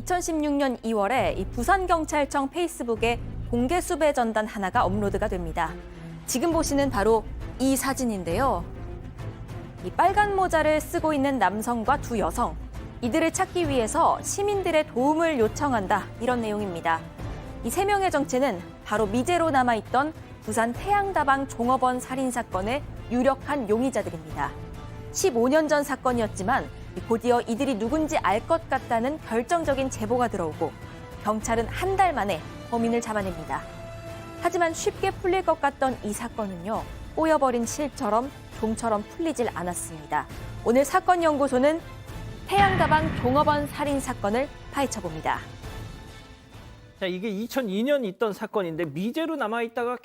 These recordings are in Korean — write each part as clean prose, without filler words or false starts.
2016년 2월에 이 부산경찰청 페이스북에 공개 수배 전단 하나가 업로드가 됩니다. 지금 보시는 바로 이 사진인데요. 이 빨간 모자를 쓰고 있는 남성과 두 여성, 이들을 찾기 위해서 시민들의 도움을 요청한다, 이런 내용입니다. 이 세 명의 정체는 바로 미제로 남아있던 부산 태양다방 종업원 살인 사건의 유력한 용의자들입니다. 15년 전 사건이었지만 곧이어 이들이 누군지 알 것 같다는 결정적인 제보가 들어오고 경찰은 한 달 만에 범인을 잡아냅니다. 하지만 쉽게 풀릴 것 같던 이 사건은요, 꼬여버린 실처럼 좀처럼 풀리질 않았습니다. 오늘 사건연구소는 태양다방 종업원 살인 사건을 파헤쳐봅니다. 자, 이게 2002년 있던 사건인데 미제로 남아있다가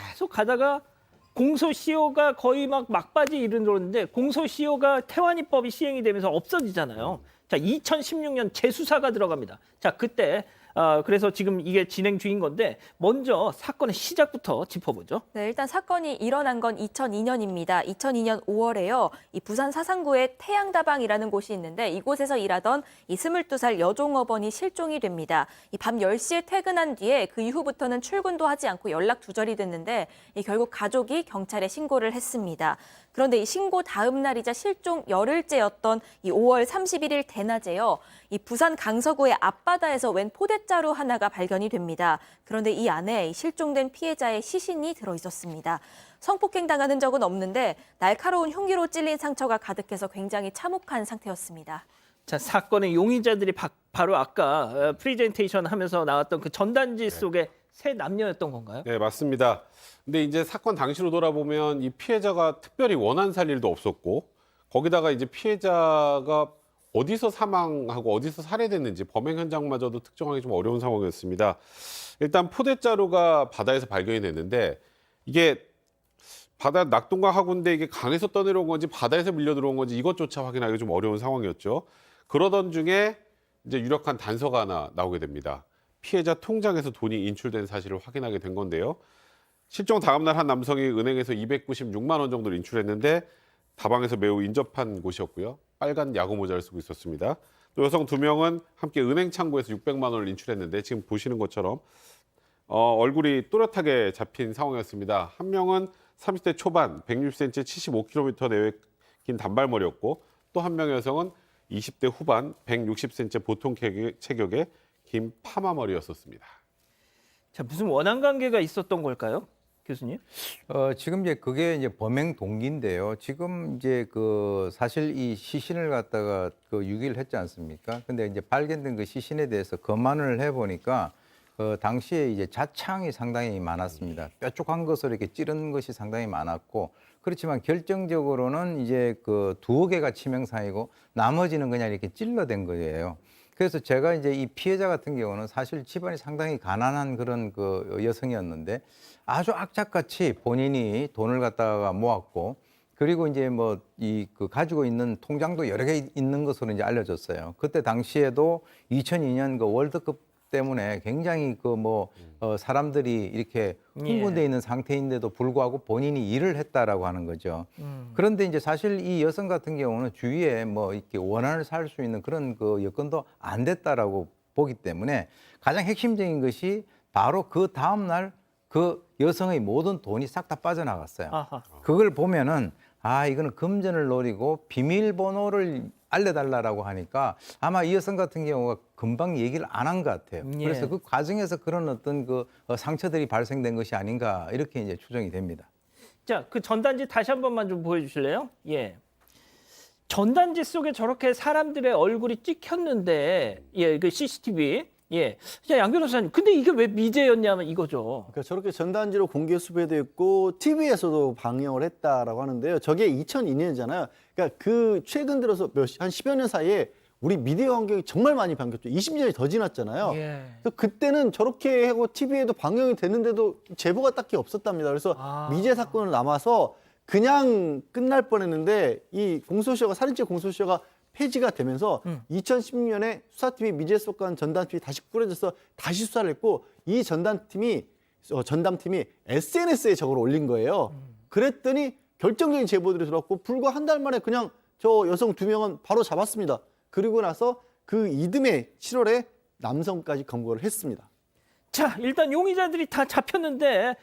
계속 가다가 공소시효가 거의 막바지 이르렀는데 공소시효가 태완이법이 시행이 되면서 없어지잖아요. 자, 2016년 재수사가 들어갑니다. 자, 그때 그래서 지금 이게 진행 중인 건데 먼저 사건의 시작부터 짚어보죠. 네, 일단 사건이 일어난 건 2002년입니다. 2002년 5월에요. 이 부산 사상구에 태양다방이라는 곳이 있는데 이곳에서 일하던 이 22살 여종업원이 실종이 됩니다. 이 밤 10시에 퇴근한 뒤에 그 이후부터는 출근도 하지 않고 연락 두절이 됐는데 결국 가족이 경찰에 신고를 했습니다. 그런데 이 신고 다음 날이자 실종 열흘째였던 이 5월 31일 대낮에요. 이 부산 강서구의 앞바다에서 웬 포대자루 하나가 발견이 됩니다. 그런데 이 안에 실종된 피해자의 시신이 들어 있었습니다. 성폭행 당하는 적은 없는데 날카로운 흉기로 찔린 상처가 가득해서 굉장히 참혹한 상태였습니다. 자, 사건의 용의자들이 바로 아까 프리젠테이션 하면서 나왔던 그 전단지 속의 세 남녀였던 건가요? 네, 맞습니다. 근데 이제 사건 당시로 돌아보면 이 피해자가 특별히 원한 살 일도 없었고 거기다가 이제 피해자가 어디서 사망하고 어디서 살해됐는지 범행 현장마저도 특정하기 좀 어려운 상황이었습니다. 일단 포대자루가 바다에서 발견이 됐는데 이게 바다 낙동강 하구인데 이게 강에서 떠내려온 건지 바다에서 밀려 들어온 건지 이것조차 확인하기 좀 어려운 상황이었죠. 그러던 중에 이제 유력한 단서가 하나 나오게 됩니다. 피해자 통장에서 돈이 인출된 사실을 확인하게 된 건데요. 실종 다음 날 한 남성이 은행에서 296만 원 정도를 인출했는데 다방에서 매우 인접한 곳이었고요. 빨간 야구 모자를 쓰고 있었습니다. 또 여성 두 명은 함께 은행 창구에서 600만 원을 인출했는데 지금 보시는 것처럼 얼굴이 또렷하게 잡힌 상황이었습니다. 한 명은 30대 초반, 160cm, 75km 내외 긴 단발머리였고 또 한 명의 여성은 20대 후반, 160cm 보통 체격의 긴 파마머리였었습니다. 자, 무슨 원한 관계가 있었던 걸까요, 교수님? 지금 이제 그게 이제 범행 동기인데요. 지금 이제 그 사실 이 시신을 갖다가 그 유기를 했지 않습니까? 근데 이제 발견된 그 시신에 대해서 검안을 해보니까 당시에 이제 자창이 상당히 많았습니다. 뾰족한 것으로 이렇게 찌른 것이 상당히 많았고, 그렇지만 결정적으로는 이제 그 두어 개가 치명상이고 나머지는 그냥 이렇게 찔러댄 거예요. 그래서 제가 이제 이 피해자 같은 경우는 사실 집안이 상당히 가난한 그런 그 여성이었는데 아주 악착같이 본인이 돈을 갖다가 모았고, 그리고 이제 뭐 이 그 가지고 있는 통장도 여러 개 있는 것으로 이제 알려졌어요. 그때 당시에도 2002년 그 월드컵 때문에 굉장히 그 뭐 사람들이 이렇게 흥분돼 있는 상태인데도 불구하고 본인이 일을 했다라고 하는 거죠. 그런데 이제 사실 이 여성 같은 경우는 주위에 뭐 이렇게 원한을 살 수 있는 그런 그 여건도 안 됐다라고 보기 때문에 가장 핵심적인 것이 바로 그 다음 날 그 여성의 모든 돈이 싹 다 빠져나갔어요. 아하. 그걸 보면은 이거는 금전을 노리고 비밀번호를 알려달라고 하니까 아마 이 여성 같은 경우가 금방 얘기를 안 한 것 같아요. 예. 그래서 그 과정에서 그런 어떤 그 상처들이 발생된 것이 아닌가 이렇게 이제 추정이 됩니다. 자, 그 전단지 다시 한 번만 좀 보여주실래요? 예. 전단지 속에 저렇게 사람들의 얼굴이 찍혔는데, 그 CCTV. 예. 자, 양 변호사님, 근데 이게 왜 미제였냐면 이거죠. 그러니까 저렇게 전단지로 공개 수배됐고 TV에서도 방영을 했다라고 하는데요. 저게 2002년이잖아요. 그러니까 그 최근 들어서 한 10여 년 사이에 우리 미디어 환경이 정말 많이 바뀌었죠. 20년이 더 지났잖아요. 예. 그래서 그때는 저렇게 하고 TV에도 방영이 됐는데도 제보가 딱히 없었답니다. 그래서 미제 사건을 남아서 그냥 끝날 뻔했는데 이 공소시효가 살인죄 공소시효가 폐지가 되면서 2016년에 수사팀이 미제 사건 전담팀이 다시 꾸려져서 다시 수사를 했고 이 전담팀이 SNS에 저걸 올린 거예요. 그랬더니 결정적인 제보들이 들어왔고 불과 한 달 만에 그냥 저 여성 두 명은 바로 잡았습니다. 그리고 나서 그 이듬해 7월에 남성까지 검거를 했습니다. 자, 일단 용의자들이 다 잡혔는데,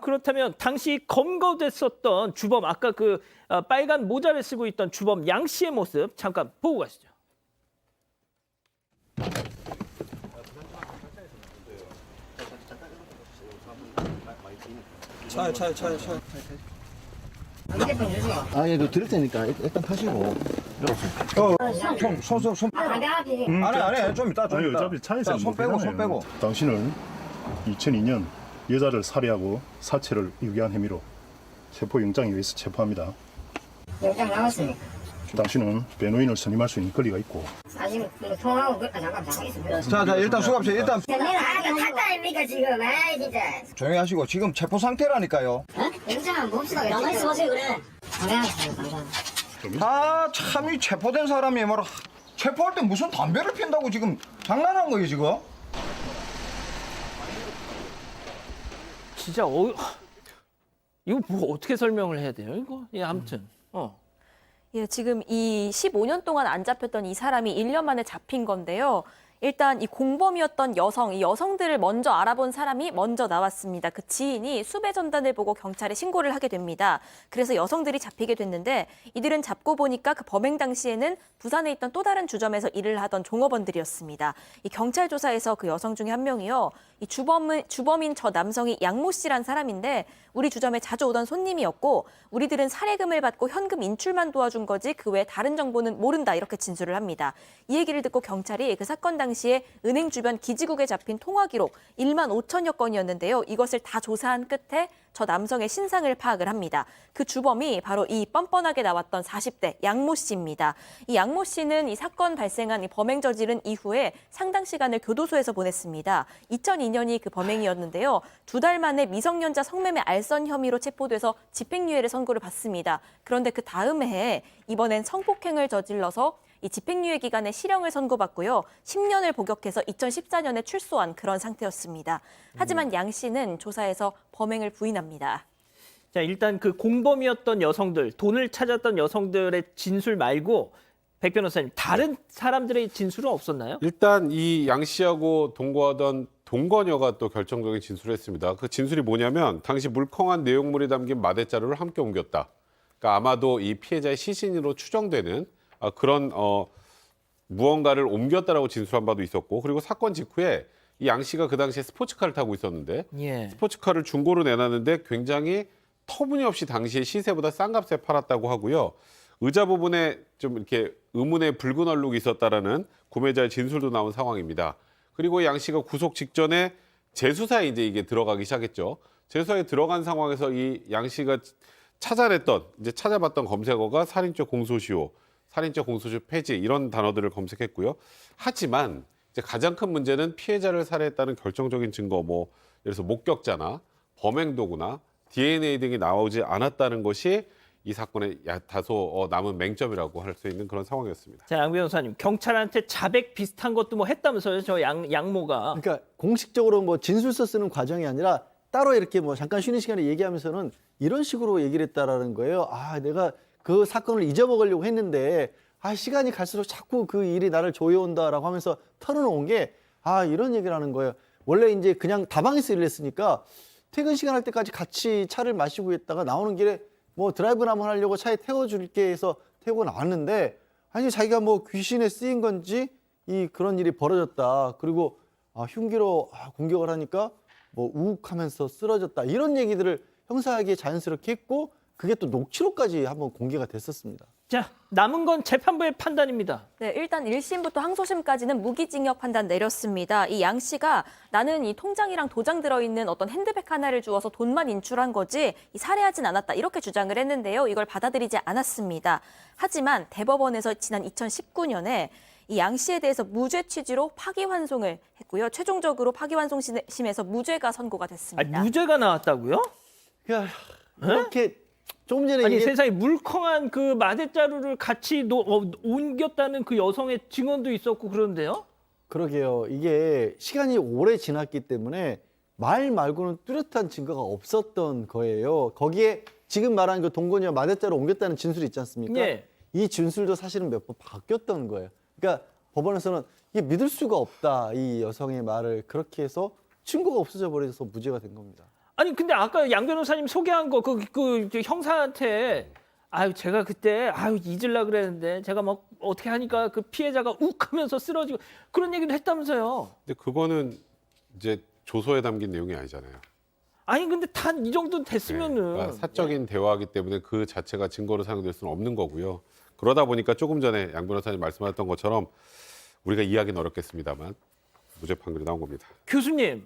그렇다면 당시 검거됐었던 주범, 아까 그 빨간 모자를 쓰고 있던 주범 양 씨의 모습 잠깐 보고 가시죠. 예, 너 들을 테니까 일단 타시고. 안해 좀 이따 아니 어차피 차에서 손 빼고 손 빼고. 당신은 2002년 여자를 살해하고 사체를 유기한 혐의로 체포영장에 의해서 체포합니다. 영장 나왔으니까. 당신은 변호인을 선임할 수 있는 권리가 있고 사실 뭐 통화하고 그랬다 잠깐 있습니다. 자 일단 수갑실 일단 내가 아까 탔다 아닙니까 지금? 아 진짜. 조용히 하시고 지금 체포 상태라니까요. 영장 한번 봅시다. 가만히 있어보세요 그래. 감사합니다. 참 이 체포된 사람이 뭐라 체포할 때 무슨 담배를 핀다고 지금 장난한 거예요 지금? 진짜 이거 뭐 어떻게 설명을 해야 돼요, 이거? 예, 아무튼. 예, 지금 이 15년 동안 안 잡혔던 이 사람이 1년 만에 잡힌 건데요. 일단 이 공범이었던 여성, 이 여성들을 먼저 알아본 사람이 먼저 나왔습니다. 그 지인이 수배 전단을 보고 경찰에 신고를 하게 됩니다. 그래서 여성들이 잡히게 됐는데 이들은 잡고 보니까 그 범행 당시에는 부산에 있던 또 다른 주점에서 일을 하던 종업원들이었습니다. 이 경찰 조사에서 그 여성 중에 한 명이요. 이 주범인 저 남성이 양모 씨란 사람인데 우리 주점에 자주 오던 손님이었고 우리들은 살해금을 받고 현금 인출만 도와준 거지 그 외 다른 정보는 모른다 이렇게 진술을 합니다. 이 얘기를 듣고 경찰이 그 사건 당시에 은행 주변 기지국에 잡힌 통화 기록 1만 5천여 건이었는데요. 이것을 다 조사한 끝에 저 남성의 신상을 파악을 합니다. 그 주범이 바로 이 뻔뻔하게 나왔던 40대 양모 씨입니다. 이 양모 씨는 이 사건 발생한 이 범행 저지른 이후에 상당 시간을 교도소에서 보냈습니다. 2002년이 그 범행이었는데요. 2달 만에 미성년자 성매매 알선 혐의로 체포돼서 집행유예를 선고를 받습니다. 그런데 그 다음 해에 이번엔 성폭행을 저질러서 이 집행유예 기간에 실형을 선고받고요. 10년을 복역해서 2014년에 출소한 그런 상태였습니다. 하지만 양 씨는 조사에서 범행을 부인합니다. 자, 일단 그 공범이었던 여성들, 돈을 찾았던 여성들의 진술 말고 백 변호사님, 다른 사람들의 진술은 없었나요? 일단 이 양 씨하고 동거하던 동거녀가 또 결정적인 진술을 했습니다. 그 진술이 뭐냐면 당시 물컹한 내용물이 담긴 마대자루를 함께 옮겼다. 그러니까 아마도 이 피해자의 시신으로 추정되는 그런 무언가를 옮겼다라고 진술한 바도 있었고 그리고 사건 직후에 이 양 씨가 그 당시에 스포츠카를 타고 있었는데 예. 스포츠카를 중고로 내놨는데 굉장히 터무니없이 당시에 시세보다 싼 값에 팔았다고 하고요. 의자 부분에 좀 이렇게 의문의 붉은 얼룩이 있었다라는 구매자의 진술도 나온 상황입니다. 그리고 양 씨가 구속 직전에 재수사에 이제 이게 들어가기 시작했죠. 재수사에 들어간 상황에서 이 양 씨가 찾아봤던 검색어가 살인죄 공소시효, 살인죄 공소시효 폐지 이런 단어들을 검색했고요. 하지만 이제 가장 큰 문제는 피해자를 살해했다는 결정적인 증거, 예를 들어서 목격자나 범행 도구나 DNA 등이 나오지 않았다는 것이 이 사건의 다소 남은 맹점이라고 할 수 있는 그런 상황이었습니다. 자, 양 변호사님, 경찰한테 자백 비슷한 것도 했다면서요, 저 양모가. 그러니까 공식적으로 진술서 쓰는 과정이 아니라 따로 이렇게 잠깐 쉬는 시간에 얘기하면서는 이런 식으로 얘기를 했다라는 거예요. 내가 그 사건을 잊어먹으려고 했는데 시간이 갈수록 자꾸 그 일이 나를 조여온다라고 하면서 털어놓은 게 이런 얘기를 하는 거예요. 원래 이제 그냥 다방에서 일을 했으니까 퇴근 시간 할 때까지 같이 차를 마시고 있다가 나오는 길에 드라이브나 한번 하려고 차에 태워줄게 해서 태우고 나왔는데 자기가 귀신에 쓰인 건지 그런 일이 벌어졌다. 그리고 흉기로 공격을 하니까 우욱하면서 쓰러졌다. 이런 얘기들을 형사하게 자연스럽게 했고 그게 또 녹취록까지 한번 공개가 됐었습니다. 자, 남은 건 재판부의 판단입니다. 네, 일단 1심부터 항소심까지는 무기징역 판단 내렸습니다. 이 양 씨가 나는 이 통장이랑 도장 들어있는 어떤 핸드백 하나를 주어서 돈만 인출한 거지 살해하진 않았다 이렇게 주장을 했는데요. 이걸 받아들이지 않았습니다. 하지만 대법원에서 지난 2019년에 이 양 씨에 대해서 무죄 취지로 파기환송을 했고요. 최종적으로 파기환송심에서 무죄가 선고가 됐습니다. 무죄가 나왔다고요? 그러니까 이렇게 조금 전에 아니 세상에 물컹한 그 마대자루를 같이 옮겼다는 그 여성의 증언도 있었고 그런데요? 그러게요. 이게 시간이 오래 지났기 때문에 말 말고는 뚜렷한 증거가 없었던 거예요. 거기에 지금 말한 그 동거녀 마대자루 옮겼다는 진술이 있지 않습니까? 예. 이 진술도 사실은 몇 번 바뀌었던 거예요. 그러니까 법원에서는 이게 믿을 수가 없다. 이 여성의 말을 그렇게 해서 증거가 없어져 버려서 무죄가 된 겁니다. 아니 근데 아까 양 변호사님 소개한 거 그 형사한테 아유 제가 그때 아유 잊으려 그랬는데 제가 막 어떻게 하니까 그 피해자가 욱 하면서 쓰러지고 그런 얘기를 했다면서요. 근데 그거는 이제 조서에 담긴 내용이 아니잖아요. 아니 근데 단 이 정도 됐으면은 그러니까 사적인 대화이기 때문에 그 자체가 증거로 사용될 수는 없는 거고요. 그러다 보니까 조금 전에 양 변호사님 말씀하셨던 것처럼 우리가 이해하기는 어렵겠습니다만 무죄 판결이 나온 겁니다. 교수님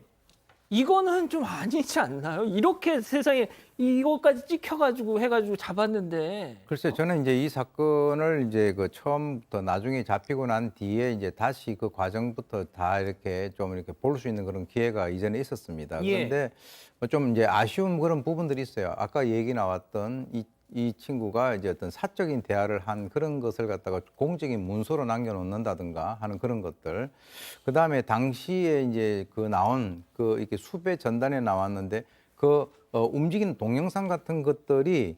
이거는 좀 아니지 않나요? 이렇게 세상에 이거까지 찍혀가지고 해가지고 잡았는데 글쎄 저는 이제 이 사건을 이제 그 처음부터 나중에 잡히고 난 뒤에 이제 다시 그 과정부터 다 이렇게 좀 이렇게 볼 수 있는 그런 기회가 이전에 있었습니다. 예. 그런데 좀 이제 아쉬운 그런 부분들이 있어요. 아까 얘기 나왔던 이 친구가 이제 어떤 사적인 대화를 한 그런 것을 갖다가 공적인 문서로 남겨놓는다든가 하는 그런 것들. 그 다음에 당시에 이제 그 나온 그 이렇게 수배 전단에 나왔는데 그 움직이는 동영상 같은 것들이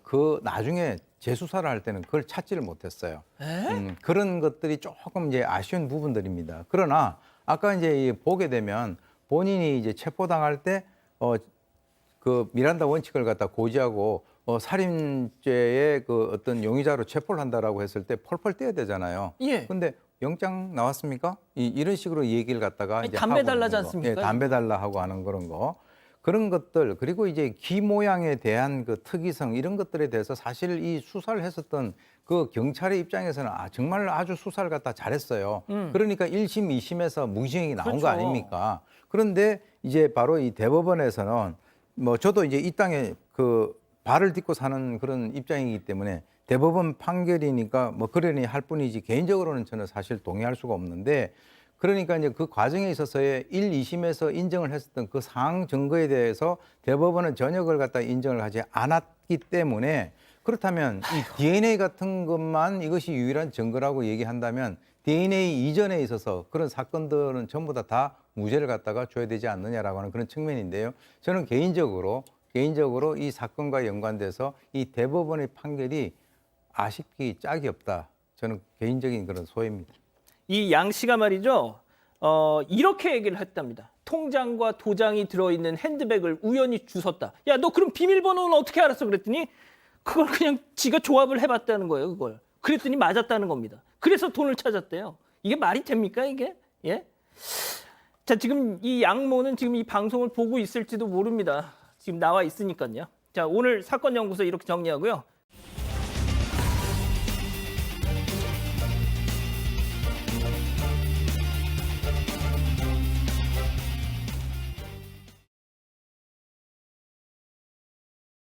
그 나중에 재수사를 할 때는 그걸 찾지를 못했어요. 그런 것들이 조금 이제 아쉬운 부분들입니다. 그러나 아까 이제 보게 되면 본인이 이제 체포당할 때 그 미란다 원칙을 갖다 고지하고 살인죄의 그 어떤 용의자로 체포를 한다라고 했을 때 펄펄 뛰어야 되잖아요. 예. 근데 영장 나왔습니까? 이런 식으로 얘기를 갖다가 아니, 이제 담배 하고 달라지 있는 거. 않습니까? 예, 담배 달라 하고 하는 그런 거. 그런 것들 그리고 이제 귀 모양에 대한 그 특이성 이런 것들에 대해서 사실 이 수사를 했었던 그 경찰의 입장에서는 정말 아주 수사를 갖다 잘했어요. 그러니까 1심, 2심에서 무기징역이 나온 거 그렇죠. 아닙니까? 그런데 이제 바로 이 대법원에서는 뭐 저도 이제 이 땅에 그 발을 딛고 사는 그런 입장이기 때문에 대법원 판결이니까 뭐 그러니 할 뿐이지 개인적으로는 저는 사실 동의할 수가 없는데 그러니까 이제 그 과정에 있어서의 1, 2심에서 인정을 했었던 그 사항 증거에 대해서 대법원은 전혀 그걸 갖다 인정을 하지 않았기 때문에 그렇다면 이 DNA 같은 것만 이것이 유일한 증거라고 얘기한다면 DNA 이전에 있어서 그런 사건들은 전부 다 무죄를 갖다가 줘야 되지 않느냐라고 하는 그런 측면인데요. 저는 개인적으로 이 사건과 연관돼서 이 대법원의 판결이 아쉽기 짝이 없다. 저는 개인적인 그런 소회입니다. 이 양 씨가 말이죠. 이렇게 얘기를 했답니다. 통장과 도장이 들어있는 핸드백을 우연히 주웠다. 야, 너 그럼 비밀번호는 어떻게 알았어? 그랬더니 그걸 그냥 지가 조합을 해봤다는 거예요. 그걸. 그랬더니 맞았다는 겁니다. 그래서 돈을 찾았대요. 이게 말이 됩니까 이게? 예? 자, 지금 이 양모는 지금 이 방송을 보고 있을지도 모릅니다. 지금 나와 있으니까요. 자, 오늘 사건 연구소 이렇게 정리하고요.